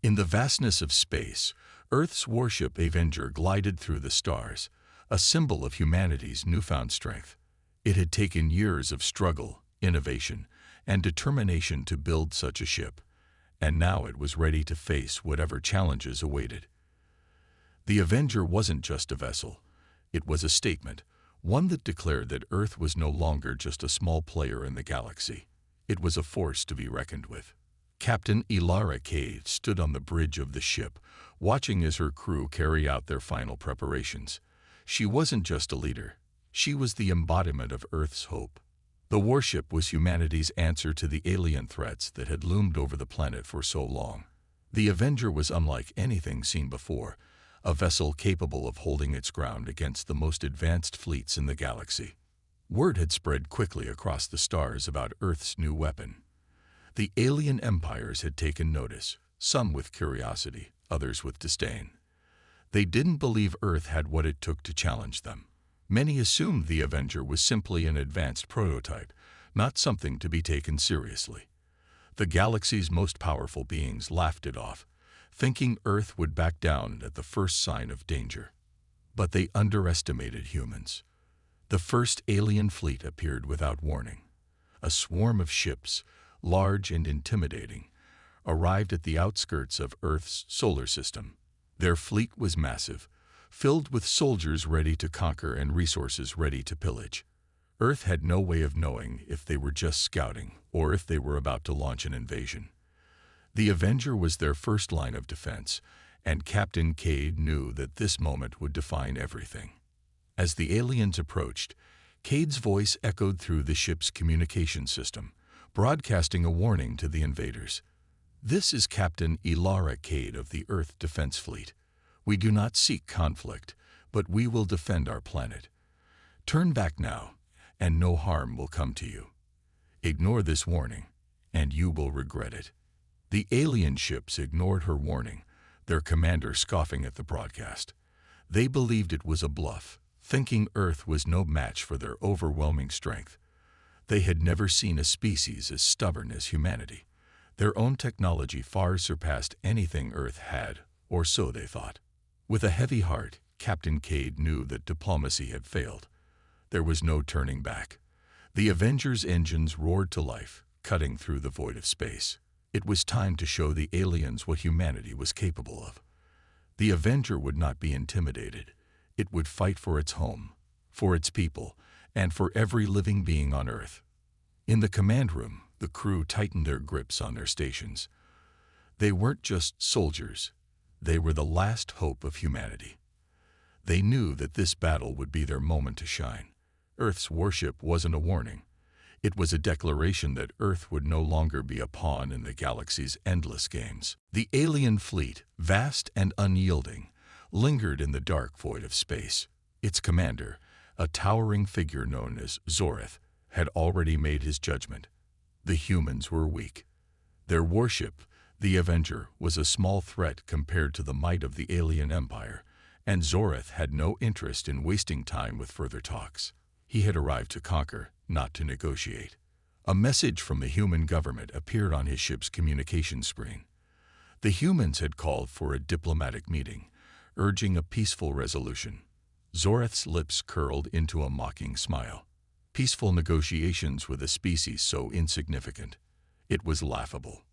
In the vastness of space, Earth's warship Avenger glided through the stars, a symbol of humanity's newfound strength. It had taken years of struggle, innovation, and determination to build such a ship, and now it was ready to face whatever challenges awaited. The Avenger wasn't just a vessel. It was a statement, one that declared that Earth was no longer just a small player in the galaxy. It was a force to be reckoned with. Captain Elara Cade stood on the bridge of the ship, watching as her crew carry out their final preparations. She wasn't just a leader. She was the embodiment of Earth's hope. The warship was humanity's answer to the alien threats that had loomed over the planet for so long. The Avenger was unlike anything seen before, a vessel capable of holding its ground against the most advanced fleets in the galaxy. Word had spread quickly across the stars about Earth's new weapon. The alien empires had taken notice, some with curiosity, others with disdain. They didn't believe Earth had what it took to challenge them. Many assumed the Avenger was simply an advanced prototype, not something to be taken seriously. The galaxy's most powerful beings laughed it off, thinking Earth would back down at the first sign of danger. But they underestimated humans. The first alien fleet appeared without warning. A swarm of ships, large and intimidating, arrived at the outskirts of Earth's solar system. Their fleet was massive, filled with soldiers ready to conquer and resources ready to pillage. Earth had no way of knowing if they were just scouting or if they were about to launch an invasion. The Avenger was their first line of defense, and Captain Cade knew that this moment would define everything. As the aliens approached, Cade's voice echoed through the ship's communication system, broadcasting a warning to the invaders. "This is Captain Elara Cade of the Earth Defense Fleet. We do not seek conflict, but we will defend our planet. Turn back now, and no harm will come to you. Ignore this warning, and you will regret it." The alien ships ignored her warning, their commander scoffing at the broadcast. They believed it was a bluff, thinking Earth was no match for their overwhelming strength. They had never seen a species as stubborn as humanity. Their own technology far surpassed anything Earth had, or so they thought. With a heavy heart, Captain Cade knew that diplomacy had failed. There was no turning back. The Avenger's engines roared to life, cutting through the void of space. It was time to show the aliens what humanity was capable of. The Avenger would not be intimidated. It would fight for its home, for its people, and for every living being on Earth. In the command room, the crew tightened their grips on their stations. They weren't just soldiers. They were the last hope of humanity. They knew that this battle would be their moment to shine. Earth's warship wasn't a warning. It was a declaration that Earth would no longer be a pawn in the galaxy's endless games. The alien fleet, vast and unyielding, lingered in the dark void of space. Its commander, a towering figure known as Zoreth, had already made his judgment. The humans were weak. Their warship, the Avenger, was a small threat compared to the might of the alien empire, and Zoreth had no interest in wasting time with further talks. He had arrived to conquer, not to negotiate. A message from the human government appeared on his ship's communication screen. The humans had called for a diplomatic meeting, urging a peaceful resolution. Zoreth's lips curled into a mocking smile. Peaceful negotiations with a species so insignificant. It was laughable.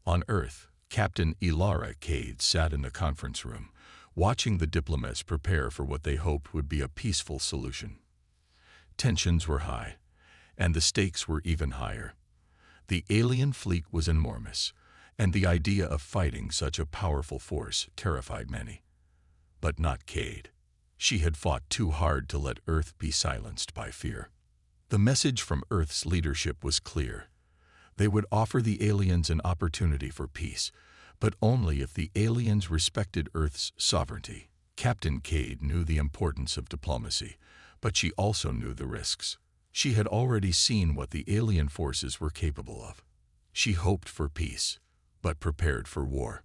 On Earth, Captain Elara Cade sat in the conference room, watching the diplomats prepare for what they hoped would be a peaceful solution. Tensions were high, and the stakes were even higher. The alien fleet was enormous, and the idea of fighting such a powerful force terrified many. But not Cade. She had fought too hard to let Earth be silenced by fear. The message from Earth's leadership was clear. They would offer the aliens an opportunity for peace, but only if the aliens respected Earth's sovereignty. Captain Cade knew the importance of diplomacy, but she also knew the risks. She had already seen what the alien forces were capable of. She hoped for peace, but prepared for war.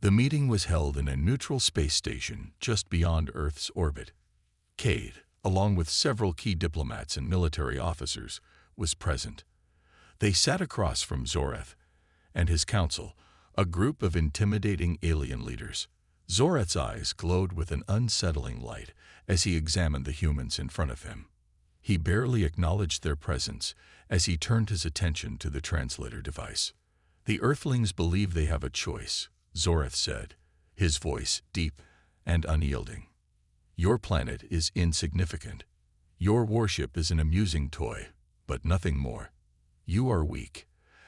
The meeting was held in a neutral space station just beyond Earth's orbit. Cade, along with several key diplomats and military officers, was present. They sat across from Zoreth and his council, A group of intimidating alien leaders. Zorath's eyes glowed with an unsettling light as he examined the humans in front of him. He barely acknowledged their presence as he turned his attention to the translator device. "The Earthlings believe they have a choice," Zorath said, his voice deep and unyielding. "Your planet is insignificant. Your warship is an amusing toy, but nothing more. You are weak.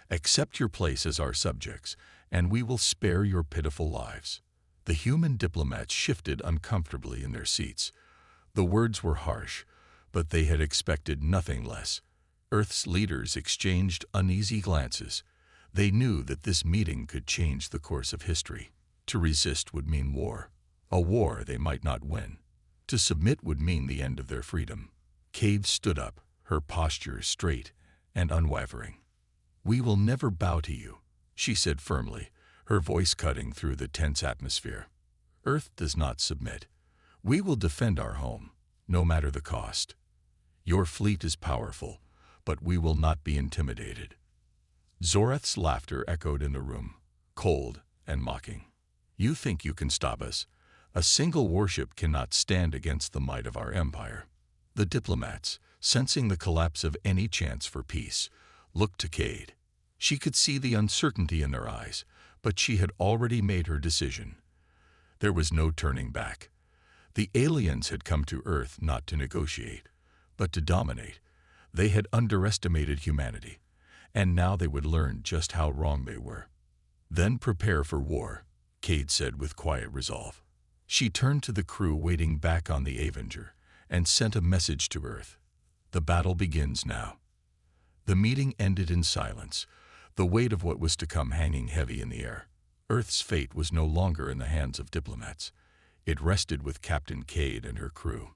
Accept your place as our subjects, and we will spare your pitiful lives." The human diplomats shifted uncomfortably in their seats. The words were harsh, but they had expected nothing less. Earth's leaders exchanged uneasy glances. They knew that this meeting could change the course of history. To resist would mean war, a war they might not win. To submit would mean the end of their freedom. Cade stood up, her posture straight and unwavering. "We will never bow to you," she said firmly, her voice cutting through the tense atmosphere. "Earth does not submit. We will defend our home, no matter the cost. Your fleet is powerful, but we will not be intimidated." Zorath's laughter echoed in the room, cold and mocking. "You think you can stop us? A single warship cannot stand against the might of our empire." The diplomats, sensing the collapse of any chance for peace, looked to Cade. She could see the uncertainty in their eyes, but she had already made her decision. There was no turning back. The aliens had come to Earth not to negotiate, but to dominate. They had underestimated humanity, and now they would learn just how wrong they were. "Then prepare for war," Cade said with quiet resolve. She turned to the crew waiting back on the Avenger and sent a message to Earth. "The battle begins now." The meeting ended in silence, the weight of what was to come hanging heavy in the air. Earth's fate was no longer in the hands of diplomats. It rested with Captain Cade and her crew.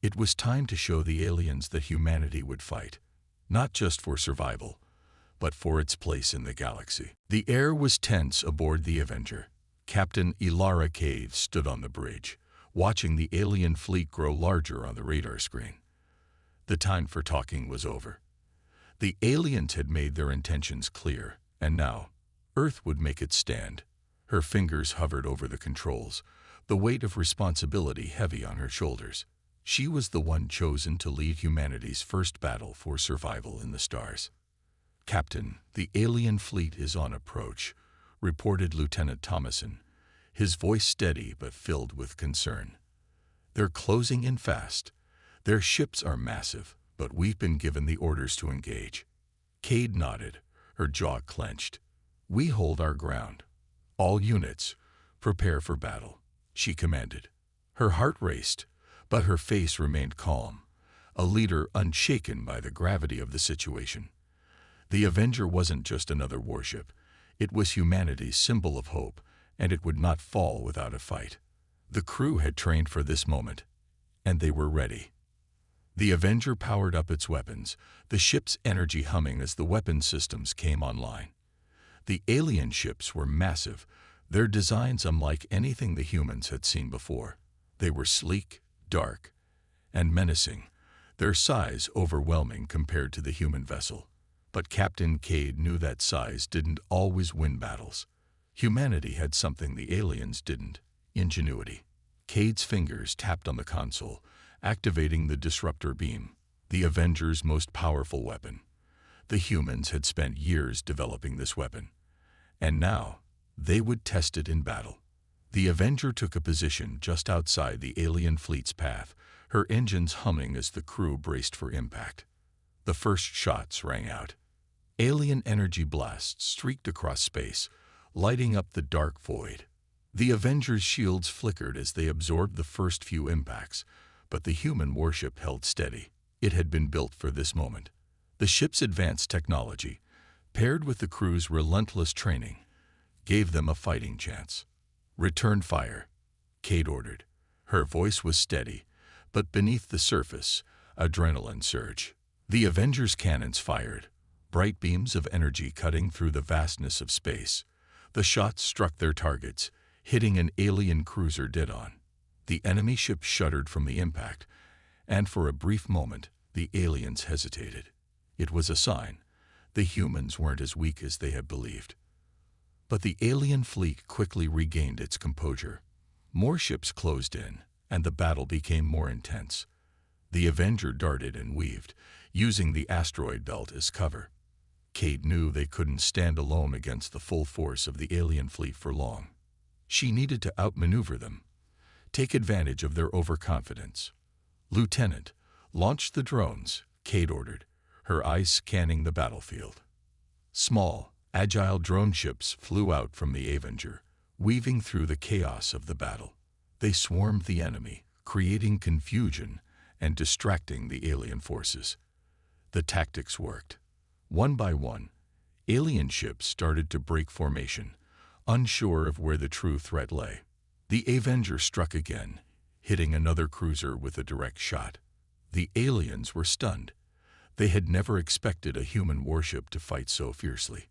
It was time to show the aliens that humanity would fight, not just for survival, but for its place in the galaxy. The air was tense aboard the Avenger. Captain Ilara Cade stood on the bridge, watching the alien fleet grow larger on the radar screen. The time for talking was over. The aliens had made their intentions clear, and now Earth would make its stand. Her fingers hovered over the controls, the weight of responsibility heavy on her shoulders. She was the one chosen to lead humanity's first battle for survival in the stars. "Captain, the alien fleet is on approach," reported Lieutenant Thomason, his voice steady but filled with concern. "They're closing in fast. Their ships are massive, but we've been given the orders to engage." Cade nodded, her jaw clenched. "We hold our ground. All units, prepare for battle," she commanded. Her heart raced, but her face remained calm, a leader unshaken by the gravity of the situation. The Avenger wasn't just another warship. It was humanity's symbol of hope, and it would not fall without a fight. The crew had trained for this moment, and they were ready. The Avenger powered up its weapons, the ship's energy humming as the weapon systems came online. The alien ships were massive, their designs unlike anything the humans had seen before. They were sleek, dark, and menacing, their size overwhelming compared to the human vessel. But Captain Cade knew that size didn't always win battles. Humanity had something the aliens didn't: ingenuity. Cade's fingers tapped on the console, activating the disruptor beam, the Avenger's most powerful weapon. The humans had spent years developing this weapon, and now they would test it in battle. The Avenger took a position just outside the alien fleet's path, her engines humming as the crew braced for impact. The first shots rang out. Alien energy blasts streaked across space, lighting up the dark void. The Avenger's shields flickered as they absorbed the first few impacts, but the human warship held steady. It had been built for this moment. The ship's advanced technology, paired with the crew's relentless training, gave them a fighting chance. "Return fire," Cade ordered. Her voice was steady, but beneath the surface, adrenaline surged. The Avenger's cannons fired, bright beams of energy cutting through the vastness of space. The shots struck their targets, hitting an alien cruiser dead-on. The enemy ship shuddered from the impact, and for a brief moment, the aliens hesitated. It was a sign. The humans weren't as weak as they had believed. But the alien fleet quickly regained its composure. More ships closed in, and the battle became more intense. The Avenger darted and weaved, using the asteroid belt as cover. Cade knew they couldn't stand alone against the full force of the alien fleet for long. She needed to outmaneuver them, take advantage of their overconfidence. "Lieutenant, launch the drones," Cade ordered, her eyes scanning the battlefield. Small, agile drone ships flew out from the Avenger, weaving through the chaos of the battle. They swarmed the enemy, creating confusion and distracting the alien forces. The tactics worked. One by one, alien ships started to break formation, unsure of where the true threat lay. The Avenger struck again, hitting another cruiser with a direct shot. The aliens were stunned. They had never expected a human warship to fight so fiercely.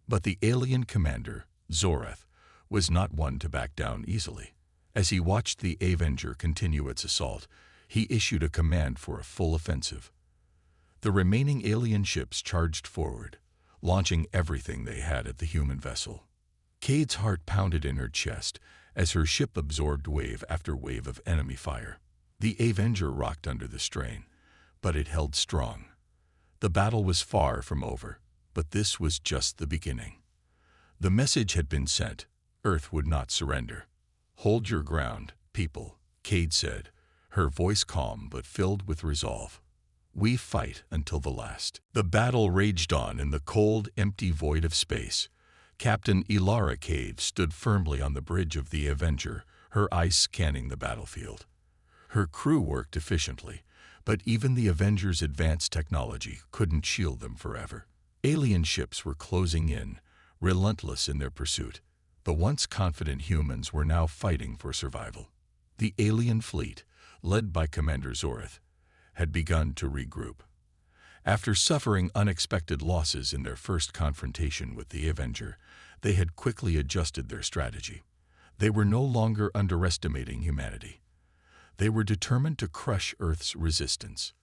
But the alien commander, Zorath, was not one to back down easily. As he watched the Avenger continue its assault, he issued a command for a full offensive. The remaining alien ships charged forward, launching everything they had at the human vessel. Cade's heart pounded in her chest as her ship absorbed wave after wave of enemy fire. The Avenger rocked under the strain, but it held strong. The battle was far from over, but this was just the beginning. The message had been sent. Earth would not surrender. "Hold your ground, people," Cade said, her voice calm but filled with resolve. "We fight until the last." The battle raged on in the cold, empty void of space. Captain Elara Cade stood firmly on the bridge of the Avenger, her eyes scanning the battlefield. Her crew worked efficiently, but even the Avenger's advanced technology couldn't shield them forever. Alien ships were closing in, relentless in their pursuit. The once confident humans were now fighting for survival. The alien fleet, led by Commander Zorath, had begun to regroup. After suffering unexpected losses in their first confrontation with the Avenger, they had quickly adjusted their strategy. They were no longer underestimating humanity. They were determined to crush Earth's resistance.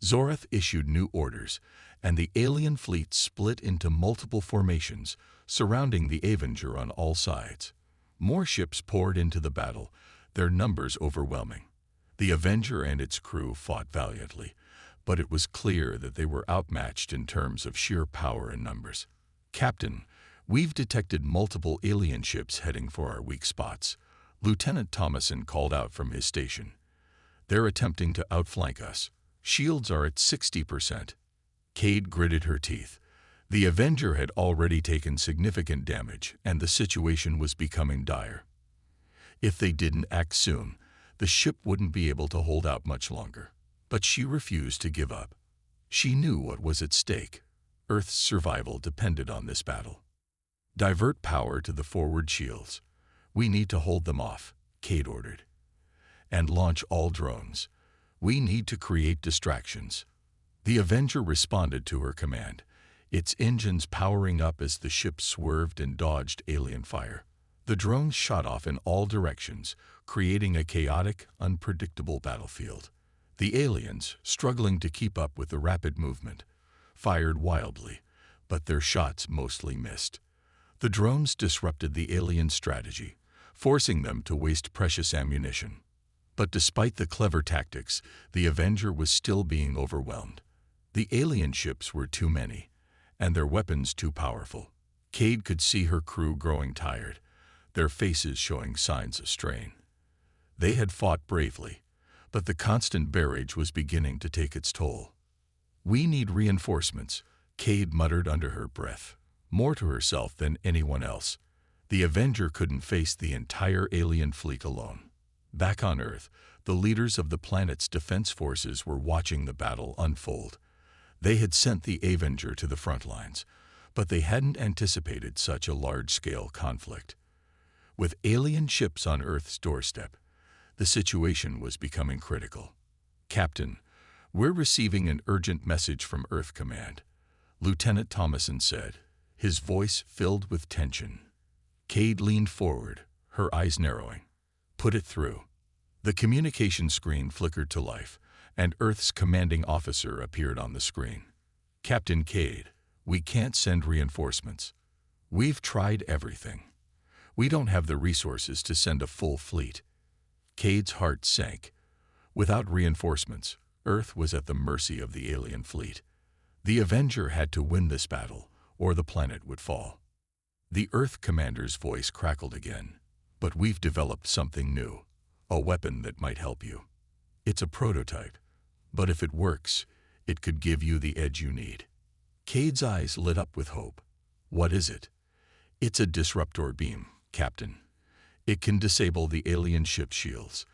Zorath issued new orders, and the alien fleet split into multiple formations, surrounding the Avenger on all sides. More ships poured into the battle, their numbers overwhelming. The Avenger and its crew fought valiantly, but it was clear that they were outmatched in terms of sheer power and numbers. "Captain, we've detected multiple alien ships heading for our weak spots," Lieutenant Thomason called out from his station. "They're attempting to outflank us. Shields are at 60%. Cade gritted her teeth. The Avenger had already taken significant damage, and the situation was becoming dire. If they didn't act soon, the ship wouldn't be able to hold out much longer. But she refused to give up. She knew what was at stake. Earth's survival depended on this battle. "Divert power to the forward shields. We need to hold them off," Cade ordered. "And launch all drones. We need to create distractions." The Avenger responded to her command, its engines powering up as the ship swerved and dodged alien fire. The drones shot off in all directions, creating a chaotic, unpredictable battlefield. The aliens, struggling to keep up with the rapid movement, fired wildly, but their shots mostly missed. The drones disrupted the alien strategy, forcing them to waste precious ammunition. But despite the clever tactics, the Avenger was still being overwhelmed. The alien ships were too many, and their weapons too powerful. Cade could see her crew growing tired, their faces showing signs of strain. They had fought bravely, but the constant barrage was beginning to take its toll. "We need reinforcements," Cade muttered under her breath, more to herself than anyone else. The Avenger couldn't face the entire alien fleet alone. Back on Earth, the leaders of the planet's defense forces were watching the battle unfold. They had sent the Avenger to the front lines, but they hadn't anticipated such a large-scale conflict. With alien ships on Earth's doorstep, the situation was becoming critical. "Captain, we're receiving an urgent message from Earth Command," Lieutenant Thomason said, his voice filled with tension. Cade leaned forward, her eyes narrowing. "Put it through." The communication screen flickered to life, and Earth's commanding officer appeared on the screen. "Captain Cade, we can't send reinforcements. We've tried everything. We don't have the resources to send a full fleet. Cade's heart sank. Without reinforcements, Earth was at the mercy of the alien fleet. The Avenger had to win this battle, or the planet would fall. The Earth commander's voice crackled again. But we've developed something new, a weapon that might help you. It's a prototype, but if it works, it could give you the edge you need. Cade's eyes lit up with hope. What is it? It's a disruptor beam, Captain. It can disable the alien ship's shields,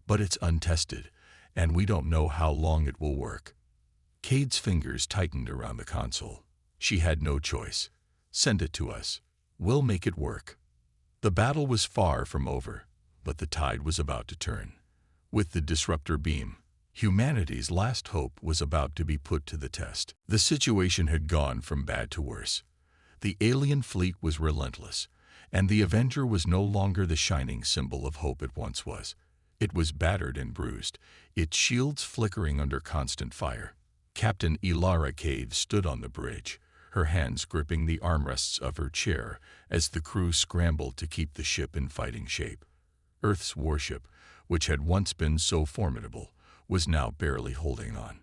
but it's untested, and we don't know how long it will work. Cade's fingers tightened around the console. She had no choice. Send it to us. We'll make it work. The battle was far from over, but the tide was about to turn. With the disruptor beam, humanity's last hope was about to be put to the test. The situation had gone from bad to worse. The alien fleet was relentless, and the Avenger was no longer the shining symbol of hope it once was. It was battered and bruised, its shields flickering under constant fire. Captain Elara Cade stood on the bridge, her hands gripping the armrests of her chair as the crew scrambled to keep the ship in fighting shape. Earth's warship, which had once been so formidable, was now barely holding on.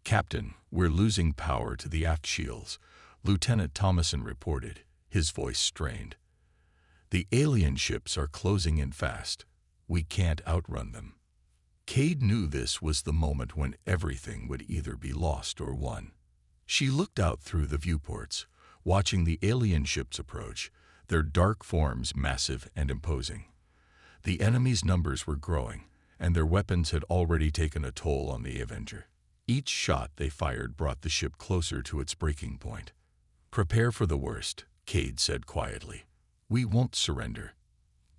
"Captain, we're losing power to the aft shields," Lieutenant Thomason reported, his voice strained. "The alien ships are closing in fast. We can't outrun them." Cade knew this was the moment when everything would either be lost or won. She looked out through the viewports, watching the alien ships approach, their dark forms massive and imposing. The enemy's numbers were growing, and their weapons had already taken a toll on the Avenger. Each shot they fired brought the ship closer to its breaking point. "Prepare for the worst," Cade said quietly. "We won't surrender.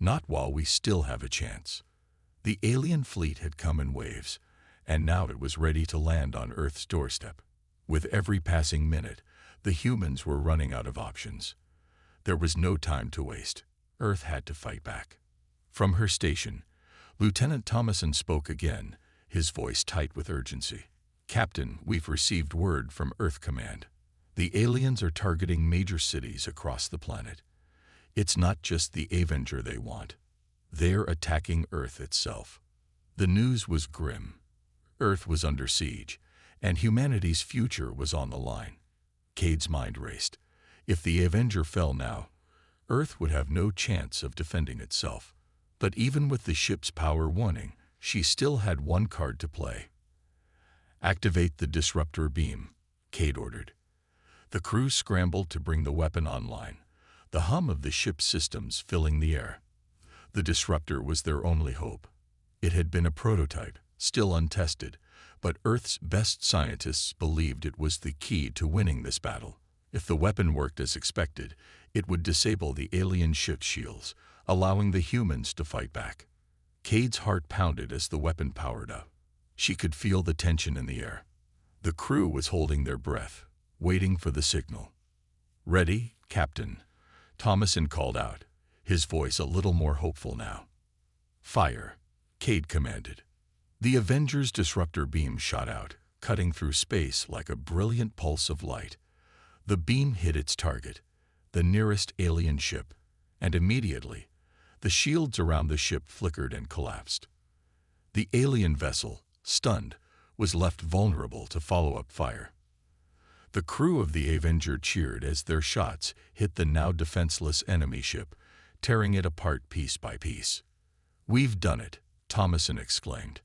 Not while we still have a chance." The alien fleet had come in waves, and now it was ready to land on Earth's doorstep. With every passing minute, the humans were running out of options. There was no time to waste. Earth had to fight back. From her station, Lieutenant Thomason spoke again, his voice tight with urgency. "Captain, we've received word from Earth Command. The aliens are targeting major cities across the planet. It's not just the Avenger they want. They're attacking Earth itself." The news was grim. Earth was under siege, and humanity's future was on the line. Cade's mind raced. If the Avenger fell now, Earth would have no chance of defending itself. But even with the ship's power warning, she still had one card to play. "Activate the disruptor beam," Cade ordered. The crew scrambled to bring the weapon online, the hum of the ship's systems filling the air. The disruptor was their only hope. It had been a prototype, still untested, but Earth's best scientists believed it was the key to winning this battle. If the weapon worked as expected, it would disable the alien ship's shields, allowing the humans to fight back. Cade's heart pounded as the weapon powered up. She could feel the tension in the air. The crew was holding their breath, waiting for the signal. "Ready, Captain," Thomason called out, his voice a little more hopeful now. "Fire," Cade commanded. The Avenger's disruptor beam shot out, cutting through space like a brilliant pulse of light. The beam hit its target, the nearest alien ship, and immediately, the shields around the ship flickered and collapsed. The alien vessel, stunned, was left vulnerable to follow-up fire. The crew of the Avenger cheered as their shots hit the now defenseless enemy ship, tearing it apart piece by piece. "We've done it," Thomason exclaimed.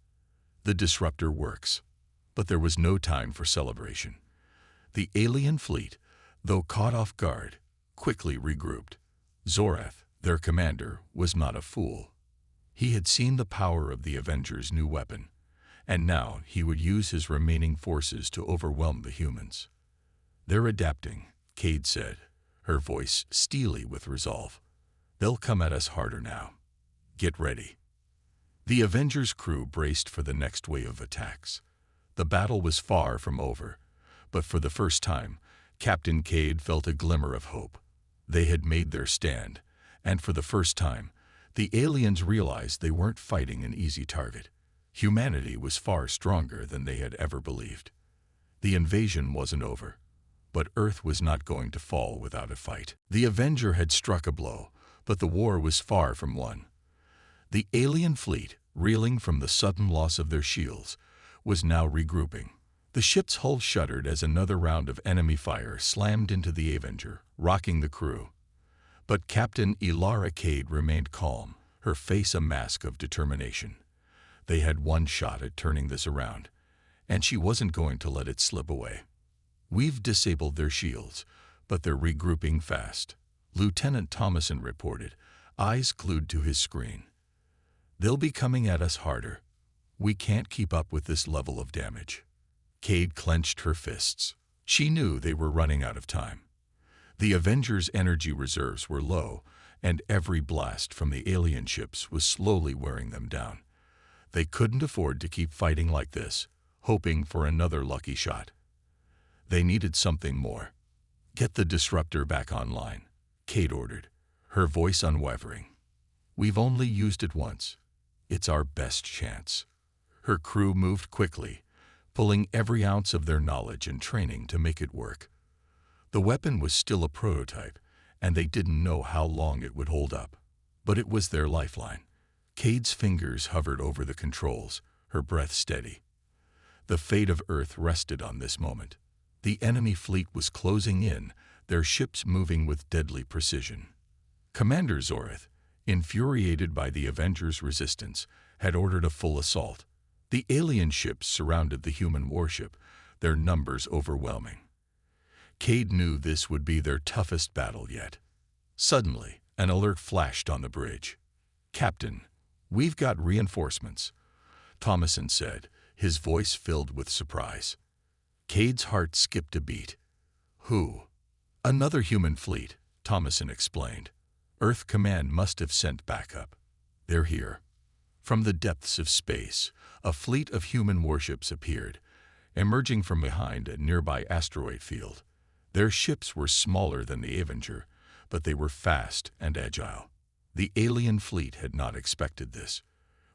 "The disruptor works." But there was no time for celebration. The alien fleet, though caught off guard, quickly regrouped. Zorath, their commander, was not a fool. He had seen the power of the Avenger's new weapon, and now he would use his remaining forces to overwhelm the humans. "They're adapting," Cade said, her voice steely with resolve. "They'll come at us harder now. Get ready." The Avenger's crew braced for the next wave of attacks. The battle was far from over, but for the first time, Captain Cade felt a glimmer of hope. They had made their stand, and for the first time, the aliens realized they weren't fighting an easy target. Humanity was far stronger than they had ever believed. The invasion wasn't over, But Earth was not going to fall without a fight. The Avenger had struck a blow, but the war was far from won. The alien fleet, reeling from the sudden loss of their shields, was now regrouping. The ship's hull shuddered as another round of enemy fire slammed into the Avenger, rocking the crew. But Captain Elara Cade remained calm, her face a mask of determination. They had one shot at turning this around, and she wasn't going to let it slip away. "We've disabled their shields, but they're regrouping fast," Lieutenant Thomason reported, eyes glued to his screen. "They'll be coming at us harder. We can't keep up with this level of damage." Cade clenched her fists. She knew they were running out of time. The Avengers' energy reserves were low, and every blast from the alien ships was slowly wearing them down. They couldn't afford to keep fighting like this, hoping for another lucky shot. They needed something more. "Get the disruptor back online," Cade ordered, her voice unwavering. "We've only used it once. It's our best chance." Her crew moved quickly, pulling every ounce of their knowledge and training to make it work. The weapon was still a prototype, and they didn't know how long it would hold up. But it was their lifeline. Cade's fingers hovered over the controls, her breath steady. The fate of Earth rested on this moment. The enemy fleet was closing in, their ships moving with deadly precision. Commander Zoreth, infuriated by the Avengers' resistance, had ordered a full assault. The alien ships surrounded the human warship, their numbers overwhelming. Cade knew this would be their toughest battle yet. Suddenly, an alert flashed on the bridge. "Captain, we've got reinforcements," Thomason said, his voice filled with surprise. Cade's heart skipped a beat. "Who?" "Another human fleet," Thomason explained. "Earth Command must have sent backup. They're here." From the depths of space, a fleet of human warships appeared, emerging from behind a nearby asteroid field. Their ships were smaller than the Avenger, but they were fast and agile. The alien fleet had not expected this.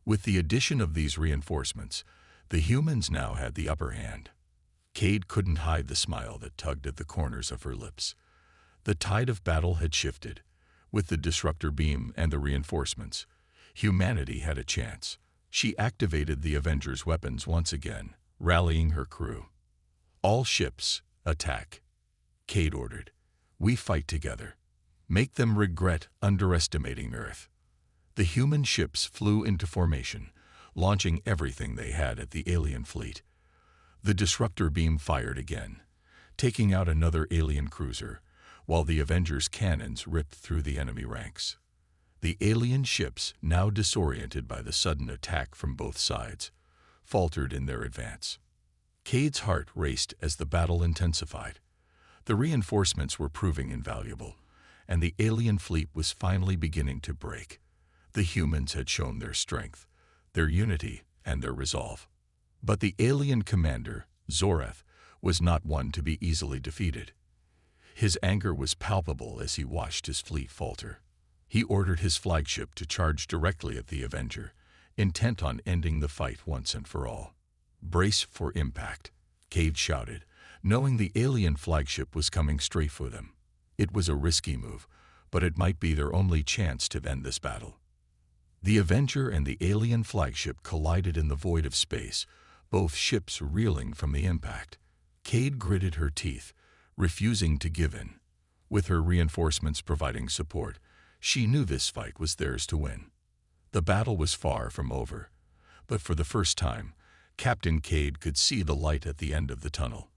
With the addition of these reinforcements, the humans now had the upper hand. Cade couldn't hide the smile that tugged at the corners of her lips. The tide of battle had shifted. With the disruptor beam and the reinforcements, humanity had a chance. She activated the Avengers' weapons once again, rallying her crew. "All ships, attack," Cade ordered. "We fight together. Make them regret underestimating Earth." The human ships flew into formation, launching everything they had at the alien fleet. The disruptor beam fired again, taking out another alien cruiser, while the Avengers' cannons ripped through the enemy ranks. The alien ships, now disoriented by the sudden attack from both sides, faltered in their advance. Cade's heart raced as the battle intensified. The reinforcements were proving invaluable, and the alien fleet was finally beginning to break. The humans had shown their strength, their unity, and their resolve. But the alien commander, Zoreth, was not one to be easily defeated. His anger was palpable as he watched his fleet falter. He ordered his flagship to charge directly at the Avenger, intent on ending the fight once and for all. "Brace for impact," Cade shouted, knowing the alien flagship was coming straight for them. It was a risky move, but it might be their only chance to end this battle. The Avenger and the alien flagship collided in the void of space, both ships reeling from the impact. Cade gritted her teeth, refusing to give in. With her reinforcements providing support, she knew this fight was theirs to win. The battle was far from over, but for the first time, Captain Cade could see the light at the end of the tunnel.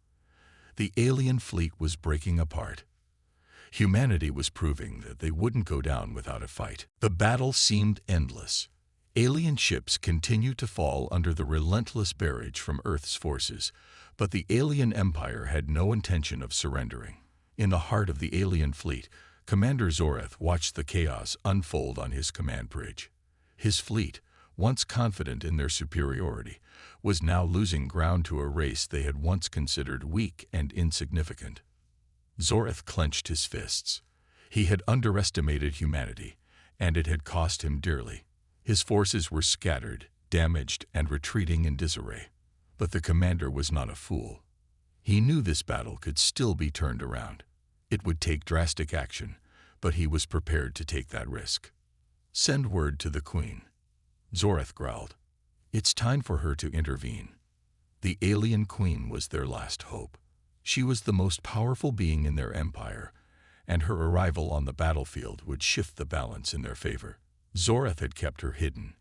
The alien fleet was breaking apart. Humanity was proving that they wouldn't go down without a fight. The battle seemed endless. Alien ships continued to fall under the relentless barrage from Earth's forces, but the alien empire had no intention of surrendering. In the heart of the alien fleet, Commander Zoreth watched the chaos unfold on his command bridge. His fleet, once confident in their superiority, was now losing ground to a race they had once considered weak and insignificant. Zoreth clenched his fists. He had underestimated humanity, and it had cost him dearly. His forces were scattered, damaged, and retreating in disarray. But the commander was not a fool. He knew this battle could still be turned around. It would take drastic action, but he was prepared to take that risk. "Send word to the Queen," Zoreth growled. "It's time for her to intervene." The alien queen was their last hope. She was the most powerful being in their empire, and her arrival on the battlefield would shift the balance in their favor. Zoreth had kept her hidden,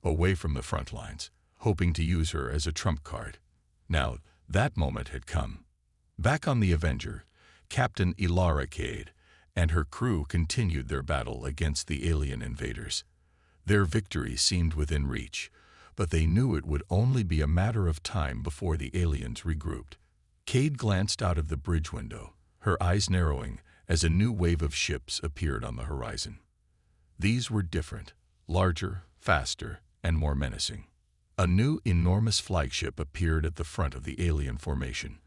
away from the front lines, hoping to use her as a trump card. Now, that moment had come. Back on the Avenger, Captain Ilara Cade and her crew continued their battle against the alien invaders. Their victory seemed within reach, but they knew it would only be a matter of time before the aliens regrouped. Cade glanced out of the bridge window, her eyes narrowing as a new wave of ships appeared on the horizon. These were different, larger, faster, and more menacing. A new enormous flagship appeared at the front of the alien formation.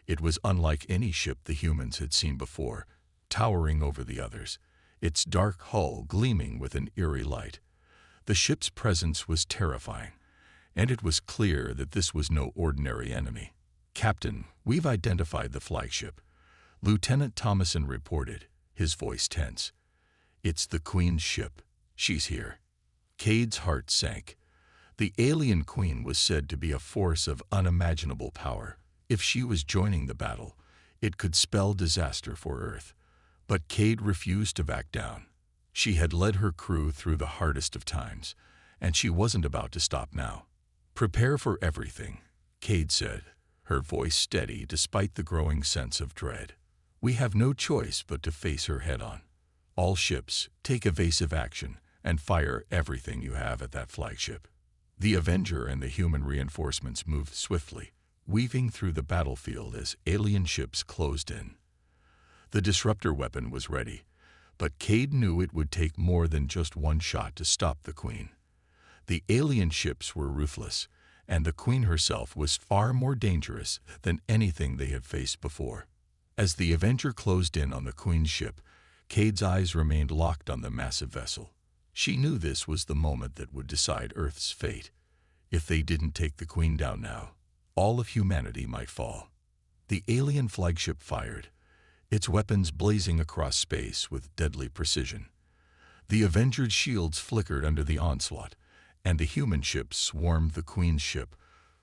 It was unlike any ship the humans had seen before, towering over the others, its dark hull gleaming with an eerie light. The ship's presence was terrifying, and it was clear that this was no ordinary enemy. "Captain, we've identified the flagship," Lieutenant Thomason reported, his voice tense. "It's the Queen's ship. She's here." Cade's heart sank. The alien queen was said to be a force of unimaginable power. If she was joining the battle, it could spell disaster for Earth. But Cade refused to back down. She had led her crew through the hardest of times, and she wasn't about to stop now. "Prepare for everything," Cade said, her voice steady despite the growing sense of dread. "We have no choice but to face her head-on. All ships, take evasive action and fire everything you have at that flagship." The Avenger and the human reinforcements moved swiftly, weaving through the battlefield as alien ships closed in. The disruptor weapon was ready, but Cade knew it would take more than just one shot to stop the Queen. The alien ships were ruthless, and the Queen herself was far more dangerous than anything they had faced before. As the Avenger closed in on the Queen's ship, Cade's eyes remained locked on the massive vessel. She knew this was the moment that would decide Earth's fate. If they didn't take the Queen down now, all of humanity might fall. The alien flagship fired, its weapons blazing across space with deadly precision. The Avenger's shields flickered under the onslaught, and the human ships swarmed the Queen's ship,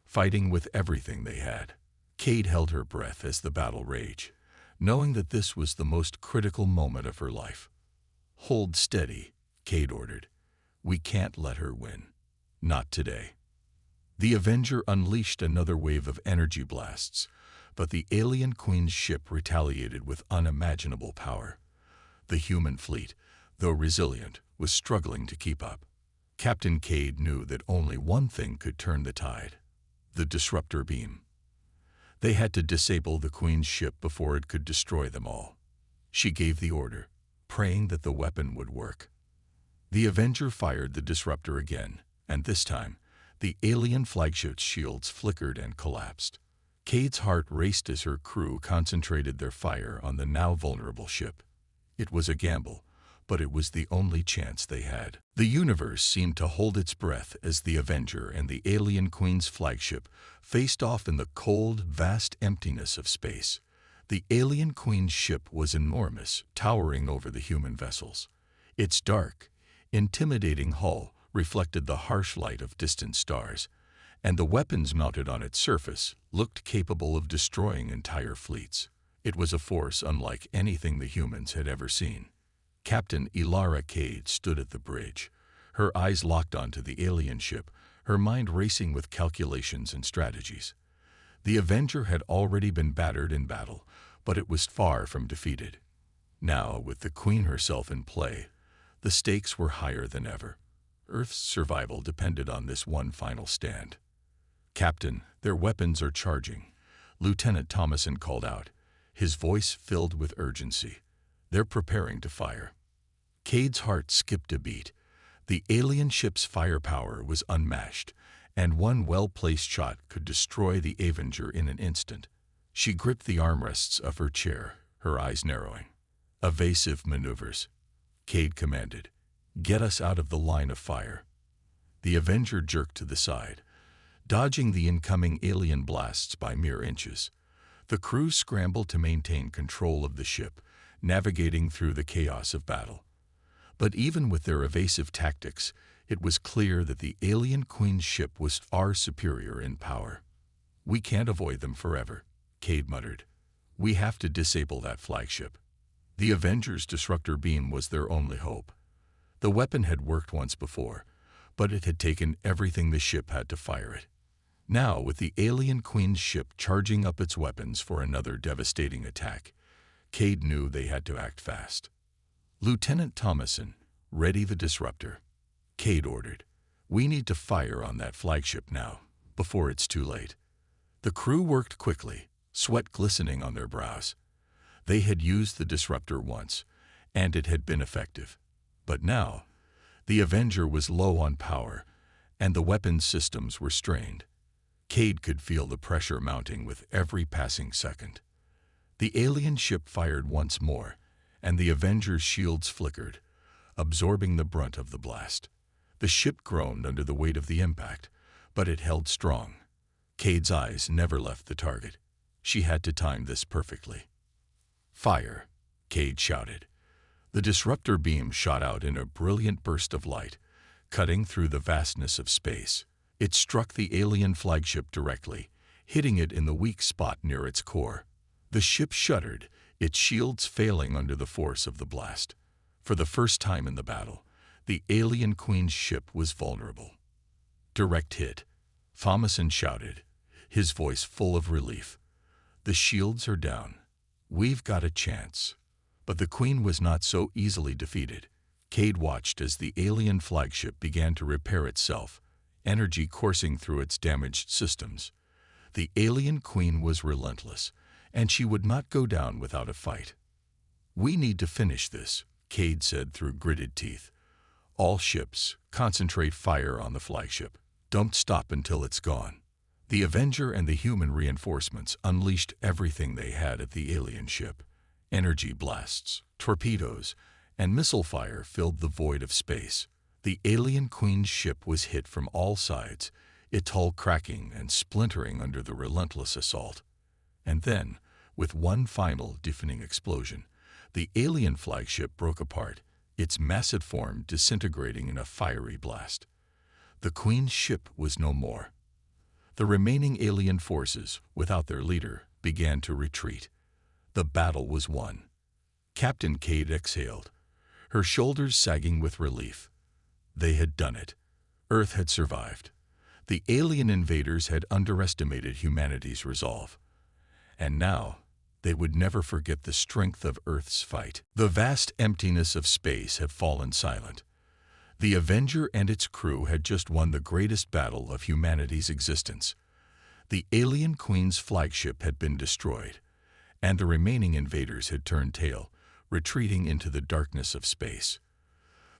fighting with everything they had. Cade held her breath as the battle raged, knowing that this was the most critical moment of her life. "Hold steady," Cade ordered. "We can't let her win. Not today." The Avenger unleashed another wave of energy blasts, but the alien Queen's ship retaliated with unimaginable power. The human fleet, though resilient, was struggling to keep up. Captain Cade knew that only one thing could turn the tide: the disruptor beam. They had to disable the Queen's ship before it could destroy them all. She gave the order, praying that the weapon would work. The Avenger fired the disruptor again, and this time, the alien flagship's shields flickered and collapsed. Cade's heart raced as her crew concentrated their fire on the now vulnerable ship. It was a gamble, but it was the only chance they had. The universe seemed to hold its breath as the Avenger and the alien Queen's flagship faced off in the cold, vast emptiness of space. The alien Queen's ship was enormous, towering over the human vessels. Its dark, intimidating hull reflected the harsh light of distant stars, and the weapons mounted on its surface looked capable of destroying entire fleets. It was a force unlike anything the humans had ever seen. Captain Ilara Cade stood at the bridge, her eyes locked onto the alien ship, her mind racing with calculations and strategies. The Avenger had already been battered in battle, but it was far from defeated. Now, with the Queen herself in play, the stakes were higher than ever. Earth's survival depended on this one final stand. "Captain, their weapons are charging," Lieutenant Thomason called out, his voice filled with urgency. "They're preparing to fire." Cade's heart skipped a beat. The alien ship's firepower was unmatched, and one well-placed shot could destroy the Avenger in an instant. She gripped the armrests of her chair, her eyes narrowing. "Evasive maneuvers," Cade commanded. "Get us out of the line of fire." The Avenger jerked to the side, dodging the incoming alien blasts by mere inches. The crew scrambled to maintain control of the ship, navigating through the chaos of battle. But even with their evasive tactics, it was clear that the alien Queen's ship was far superior in power. "We can't avoid them forever," Cade muttered. "We have to disable that flagship." The Avengers' disruptor beam was their only hope. The weapon had worked once before, but it had taken everything the ship had to fire it. Now, with the alien Queen's ship charging up its weapons for another devastating attack, Cade knew they had to act fast. "Lieutenant Thomason, ready the disruptor," Cade ordered. "We need to fire on that flagship now, before it's too late." The crew worked quickly, sweat glistening on their brows. They had used the disruptor once, and it had been effective. But now, the Avenger was low on power, and the weapons systems were strained. Cade could feel the pressure mounting with every passing second. The alien ship fired once more, and the Avenger's shields flickered, absorbing the brunt of the blast. The ship groaned under the weight of the impact, but it held strong. Cade's eyes never left the target. She had to time this perfectly. "Fire!" Cade shouted. The disruptor beam shot out in a brilliant burst of light, cutting through the vastness of space. It struck the alien flagship directly, hitting it in the weak spot near its core. The ship shuddered, its shields failing under the force of the blast. For the first time in the battle, the alien Queen's ship was vulnerable. "Direct hit," Thomason shouted, his voice full of relief. "The shields are down. We've got a chance." But the Queen was not so easily defeated. Cade watched as the alien flagship began to repair itself, energy coursing through its damaged systems. The alien Queen was relentless, and she would not go down without a fight. "We need to finish this," Cade said through gritted teeth. "All ships, concentrate fire on the flagship. Don't stop until it's gone." The Avenger and the human reinforcements unleashed everything they had at the alien ship. Energy blasts, torpedoes, and missile fire filled the void of space. The alien Queen's ship was hit from all sides, its hull cracking and splintering under the relentless assault. And then, with one final deafening explosion, the alien flagship broke apart, its massive form disintegrating in a fiery blast. The Queen's ship was no more. The remaining alien forces, without their leader, began to retreat. The battle was won. Captain Cade exhaled, her shoulders sagging with relief. They had done it. Earth had survived. The alien invaders had underestimated humanity's resolve. And now, they would never forget the strength of Earth's fight. The vast emptiness of space had fallen silent. The Avenger and its crew had just won the greatest battle of humanity's existence. The alien Queen's flagship had been destroyed, and the remaining invaders had turned tail, retreating into the darkness of space.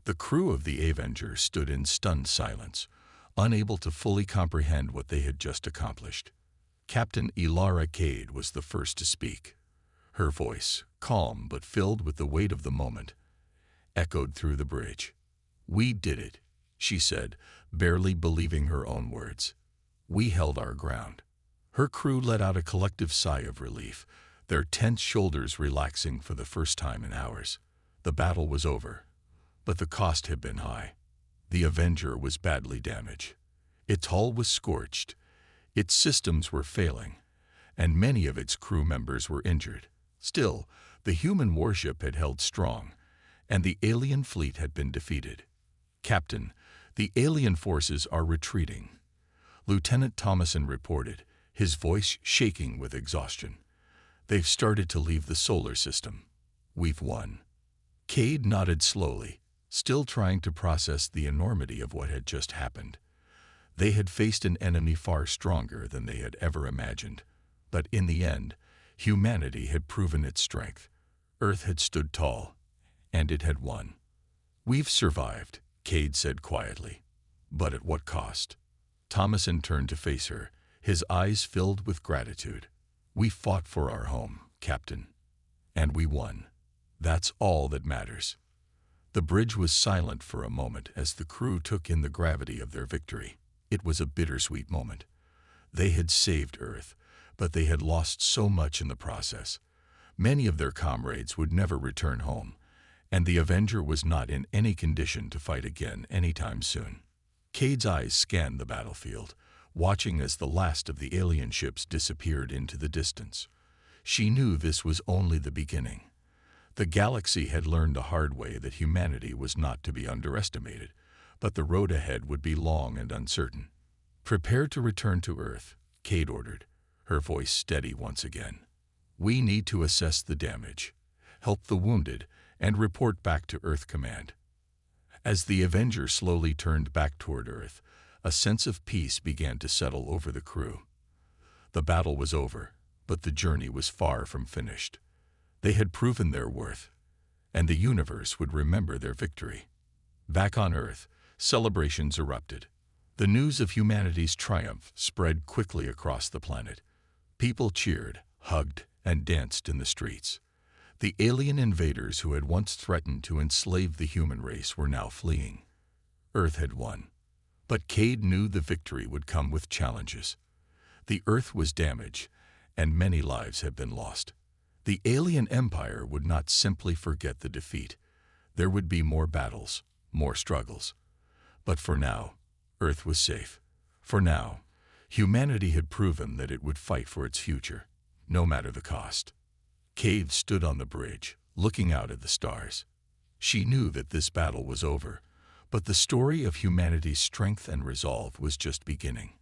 The crew of the Avenger stood in stunned silence, unable to fully comprehend what they had just accomplished. Captain Elara Cade was the first to speak. Her voice, calm but filled with the weight of the moment, echoed through the bridge. "We did it," she said, barely believing her own words. "We held our ground." Her crew let out a collective sigh of relief, their tense shoulders relaxing for the first time in hours. The battle was over, but the cost had been high. The Avenger was badly damaged. Its hull was scorched, its systems were failing, and many of its crew members were injured. Still, the human warship had held strong, and the alien fleet had been defeated. "Captain, the alien forces are retreating," Lieutenant Thomason reported, his voice shaking with exhaustion. "They've started to leave the solar system. We've won." Cade nodded slowly, still trying to process the enormity of what had just happened. They had faced an enemy far stronger than they had ever imagined. But in the end, humanity had proven its strength. Earth had stood tall, and it had won. "We've survived," Cade said quietly. "But at what cost?" Thomason turned to face her, his eyes filled with gratitude. "We fought for our home, Captain, and we won. That's all that matters." The bridge was silent for a moment as the crew took in the gravity of their victory. It was a bittersweet moment. They had saved Earth, but they had lost so much in the process. Many of their comrades would never return home, and the Avenger was not in any condition to fight again anytime soon. Cade's eyes scanned the battlefield, watching as the last of the alien ships disappeared into the distance. She knew this was only the beginning. The galaxy had learned the hard way that humanity was not to be underestimated, but the road ahead would be long and uncertain. "Prepare to return to Earth," Cade ordered, her voice steady once again. "We need to assess the damage, help the wounded, and report back to Earth Command." As the Avenger slowly turned back toward Earth, a sense of peace began to settle over the crew. The battle was over, but the journey was far from finished. They had proven their worth, and the universe would remember their victory. Back on Earth, celebrations erupted. The news of humanity's triumph spread quickly across the planet. People cheered, hugged, and danced in the streets. The alien invaders who had once threatened to enslave the human race were now fleeing. Earth had won. But Cade knew the victory would come with challenges. The Earth was damaged, and many lives had been lost. The alien empire would not simply forget the defeat. There would be more battles, more struggles. But for now, Earth was safe. For now, humanity had proven that it would fight for its future, no matter the cost. Cade stood on the bridge, looking out at the stars. She knew that this battle was over, but the story of humanity's strength and resolve was just beginning.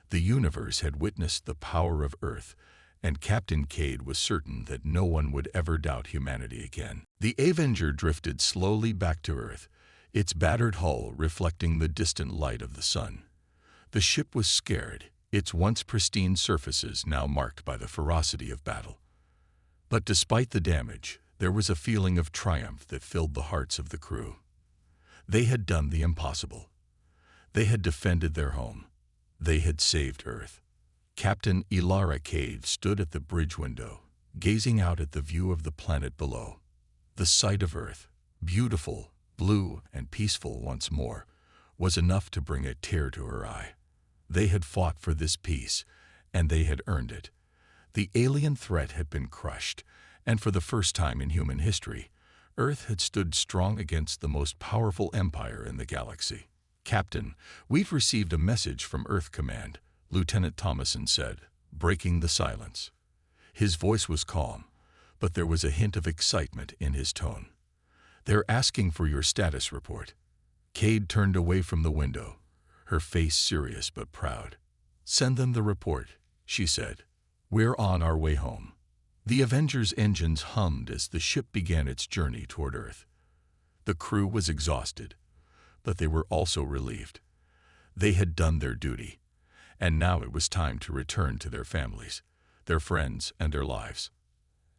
The universe had witnessed the power of Earth, and Captain Cade was certain that no one would ever doubt humanity again. The Avenger drifted slowly back to Earth, its battered hull reflecting the distant light of the sun. The ship was scared, its once pristine surfaces now marked by the ferocity of battle. But despite the damage, there was a feeling of triumph that filled the hearts of the crew. They had done the impossible. They had defended their home. They had saved Earth. Captain Elara Cade stood at the bridge window, gazing out at the view of the planet below. The sight of Earth, beautiful, blue, and peaceful once more, was enough to bring a tear to her eye. They had fought for this peace, and they had earned it. The alien threat had been crushed, and for the first time in human history, Earth had stood strong against the most powerful empire in the galaxy. "Captain, we've received a message from Earth Command," Lieutenant Thomason said, breaking the silence. His voice was calm, but there was a hint of excitement in his tone. "They're asking for your status report." Cade turned away from the window, her face serious but proud. "Send them the report," she said. "We're on our way home." The Avenger's engines hummed as the ship began its journey toward Earth. The crew was exhausted, but they were also relieved. They had done their duty, and now it was time to return to their families, their friends, and their lives.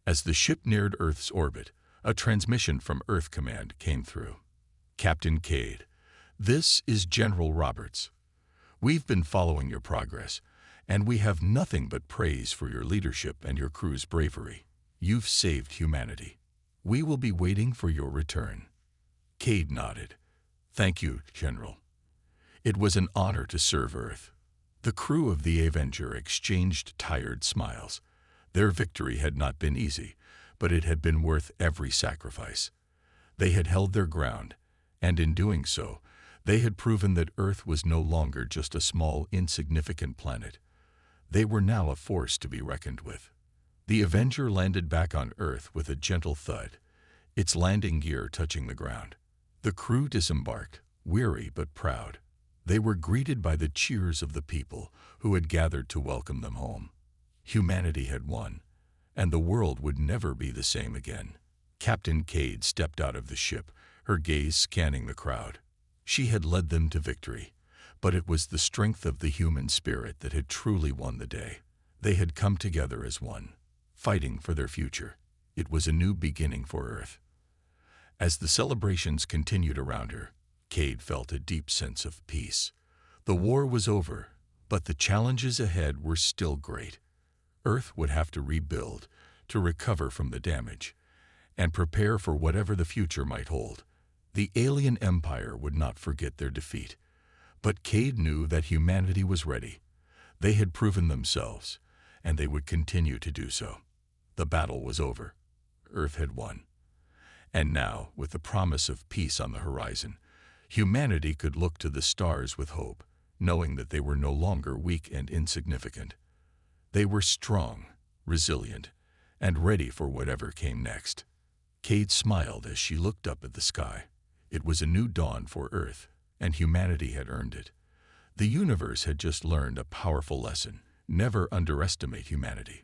As the ship neared Earth's orbit, a transmission from Earth Command came through. "Captain Cade, this is General Roberts. We've been following your progress, and we have nothing but praise for your leadership and your crew's bravery. You've saved humanity. We will be waiting for your return." Cade nodded. "Thank you, General. It was an honor to serve Earth." The crew of the Avenger exchanged tired smiles. Their victory had not been easy, but it had been worth every sacrifice. They had held their ground, and in doing so, they had proven that Earth was no longer just a small, insignificant planet. They were now a force to be reckoned with. The Avenger landed back on Earth with a gentle thud, its landing gear touching the ground. The crew disembarked, weary but proud. They were greeted by the cheers of the people who had gathered to welcome them home. Humanity had won, and the world would never be the same again. Captain Cade stepped out of the ship, her gaze scanning the crowd. She had led them to victory, but it was the strength of the human spirit that had truly won the day. They had come together as one, fighting for their future. It was a new beginning for Earth. As the celebrations continued around her, Cade felt a deep sense of peace. The war was over, but the challenges ahead were still great. Earth would have to rebuild, to recover from the damage, and prepare for whatever the future might hold. The alien empire would not forget their defeat, but Cade knew that humanity was ready. They had proven themselves, and they would continue to do so. The battle was over. Earth had won. And now, with the promise of peace on the horizon, humanity could look to the stars with hope, knowing that they were no longer weak and insignificant. They were strong, resilient, and ready for whatever came next. Kate smiled as she looked up at the sky. It was a new dawn for Earth, and humanity had earned it. The universe had just learned a powerful lesson: never underestimate humanity.